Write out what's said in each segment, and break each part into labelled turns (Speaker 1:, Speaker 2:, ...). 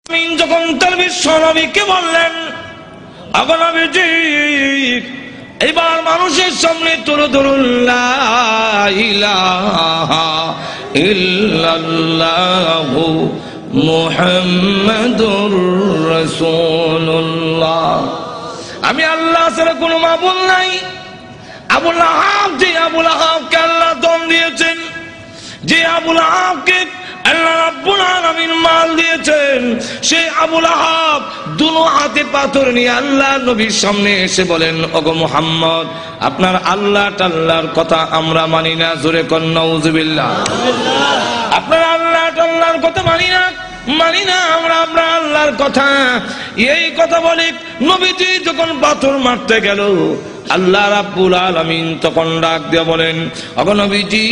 Speaker 1: যখন তার বিশ্ব নবীকে বললেন, নবীজি এবার মানুষের সামনে তুলে ধরুন লা ইলাহা ইল্লাল্লাহু মুহাম্মাদুর রাসূলুল্লাহ। আমি আল্লাহ ছাড়া কোনো মাবুদ নাই। আবু লাহাব, যে আবু লাহাবকে আল্লাহ দম দিয়েছেন, যে আবু লাহাবকে আল্লাহ রাব্বুল আলামিন মাল দিয়েছেন, সেই আবু লাহাব দুনো হাতে পাথর নিয়ে আল্লাহ নবীর সামনে এসে বলেন, ওগো মুহাম্মদ, আপনার আল্লাহ টাল্লাহর কথা আমরা মানি না। জোরে কোন নাউযুবিল্লাহ। আপনার আল্লাহ টাল্লাহর কথা মানি না আমরা আপনার আল্লাহর কথা। এই কথা বলে নবীজি যখন পাথর মারতে গেল, আল্লাহ রাব্বুল আলামিন তখন ডাক দিয়ে বলেন, ওগো নবীজি,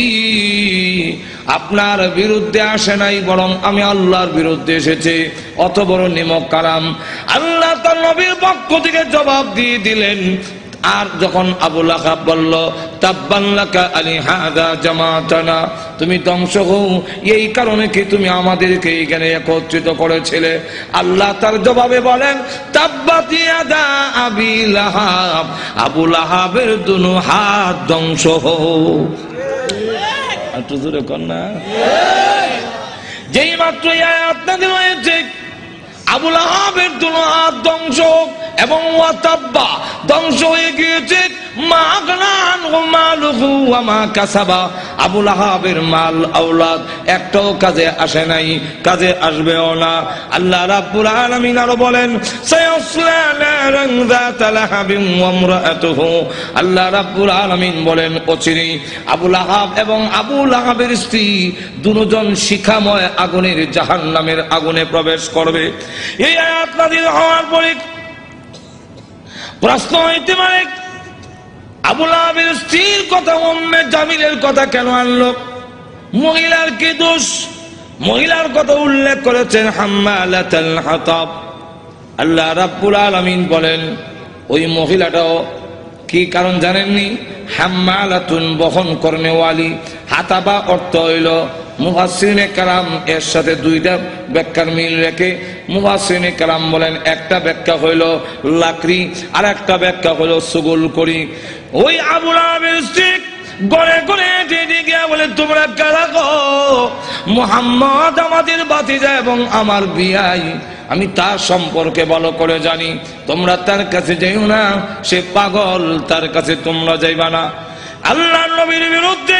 Speaker 1: আপনার বিরুদ্ধে আসে নাই, বরং আমি আল্লাহর বিরুদ্ধে এসেছে। অত বড় নিমক কারাম আল্লাহ তার নবীর পক্ষ থেকে জবাব দিয়ে দিলেন। আর যখন আবু লাহাব বলল, তাব্বান লাকা আলি হাযা জামাতানা, তুমি ধ্বংস হও, এই কারণে কি তুমি আমাদেরকে এখানে একত্রিত করেছিলে? আল্লাহ তার জবাবে বলেন, তাব্বাত ইয়াদা আবি লাহাব, আবু লাহাবের দুনো হাত ধ্বংস হও। একটু জোরে কর না। যেই মাত্র এই আয়াত নাযিল হয়েছে, আবু লাহাবের দুনো হাত ধ্বংস এবং ওয়াতাব্বা ধ্বংস হয়ে গিয়েছে। মা আগনা আনহু মালুহু ওয়া মা কাসাবা, আবু লাহাবের মাল আওলাদ একটাও কাজে আসে নাই, কাজে আসবেও না। আল্লাহ রাব্বুল আলামিন আরো বলেন, সায়াসলা নারান যাতা লাহাবিন ওয়া ইমরাআতুহু, আল্লাহ রাব্বুল আলামিন বলেন, অচিরেই আবু লাহাব এবং আবু লাহাবের স্ত্রী দুজন শিখাময় আগুনের জাহান্নামের আগুনে প্রবেশ করবে। এই আয়াত নাযিল হওয়ার পরে প্রশ্ন হইতে পারে, আবু লাহাবের স্ত্রীর কথা উম্মে জামিলের কথা কেন আনলো? মহিলার কি দোষ? মহিলার কথা উল্লেখ করেছেন হাম্মালাতুল হাতাব। আল্লাহ রাব্বুল আলামিন বলেন, ওই মহিলাটাও কি কারণ জানেননি? হাম্মালাতুন, বহন কর্নেওয়ালি। হাতাবা অর্থ হইল, মুফাসসিরিনে কেরাম এর সাথে দুইটা ব্যাখ্যার মিল রেখে মুফাসসিরিনে কেরাম বলেন, একটা ব্যাখ্যা হইল লাকড়ি, আর একটা ব্যাখ্যা হইল সুগুল করি। ওই আবু লাহাবের স্ত্রী গড়ে গড়ে ডেকে গিয়ে বলে, তোমরা কারা গো? মুহাম্মদ আমাদের ভাতিজা এবং আমার বিয়াই, আমি তার সম্পর্কে ভালো করে জানি, তোমরা তার কাছে যাইও না, সে পাগল, তার কাছে তোমরা যাইবা না। আল্লাহর নবীর বিরুদ্ধে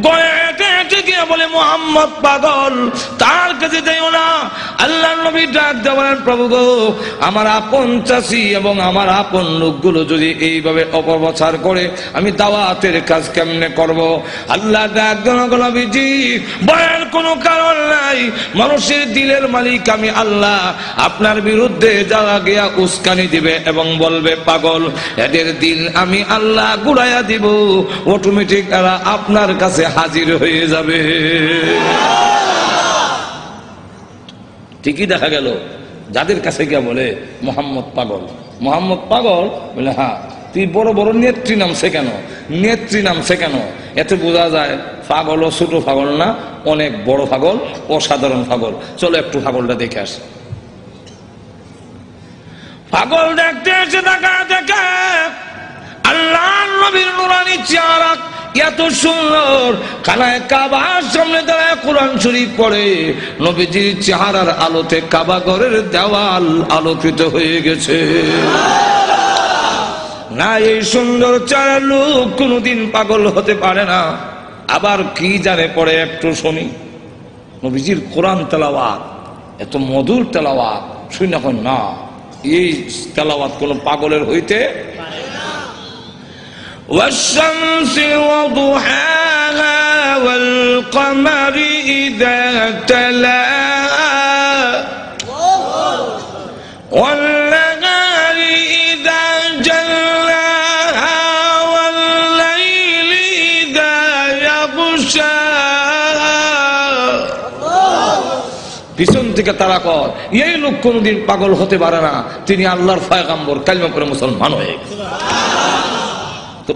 Speaker 1: গড়ে হেঁটে হেঁটে গিয়ে বলে, মুহাম্মদ পাগল, তার কাছে যাইও না। আল্লাহর নবী ডাক দিয়ে বলেন, প্রভু গো, আমার আপন চাষি এবং আমার আপন লোকগুলো যদি এইভাবে অপপ্রচার করে, আমি দাওয়াতের কাজ কেমনে করব? আল্লাহ ডাক দিয়ে, নবীজি, ভয়ের কোনো কারণ নাই, মানুষের দিলের মালিক আমি আল্লাহ। আপনার বিরুদ্ধে যারা গিয়া উস্কানি দিবে এবং বলবে পাগল, এদের দিল আমি আল্লাহ ঘুরাইয়া দিব, অটোমেটিক এরা আপনার কাছে হাজির হয়ে যাবে। ঠিকই দেখা গেল, যাদের কাছে গিয়া বলে মোহাম্মদ পাগল, মোহাম্মদ পাগল, বলে হ্যাঁ, তুই বড় বড় নেত্রী নামছে কেন? নেত্রী নামছে কেন? এতে বোঝা যায় পাগল ও ছোট পাগল না, অনেক বড় পাগল, অসাধারণ পাগল। চলো একটু পাগলটা দেখে আসি। পাগল দেখতে এসে দেখা দেখে আল্লাহর নবীর নুরানি চেহারা এত সুন্দর, খানায় কাবার সামনে দাঁড়ায় কোরআন শরীফ পড়ে, নবীজির চেহারার আলোতে কাবা ঘরের দেওয়াল আলোকিত হয়ে গেছে। না, এই সুন্দর চেহারার লোক কোনদিন পাগল হতে পারে না। আবার কি জানে পড়ে, একটু শুনি। নবীজির কোরআন তেলাওয়াত এত মধুর তেলাওয়াত, শুনি এখন না, এই তেলাওয়াত কোন পাগলের হইতে والشمس وضحاها والقمر إذا تلاها والنهار إذا جلاها والليل إذا يغشاها। পিছন থেকে তারা কর, এই লোক কোনদিন পাগল হতে পারে না, তিনি আল্লাহর পয়গম্বর, কালিমা পড়ে মুসলমান হয়ে গেছে। তো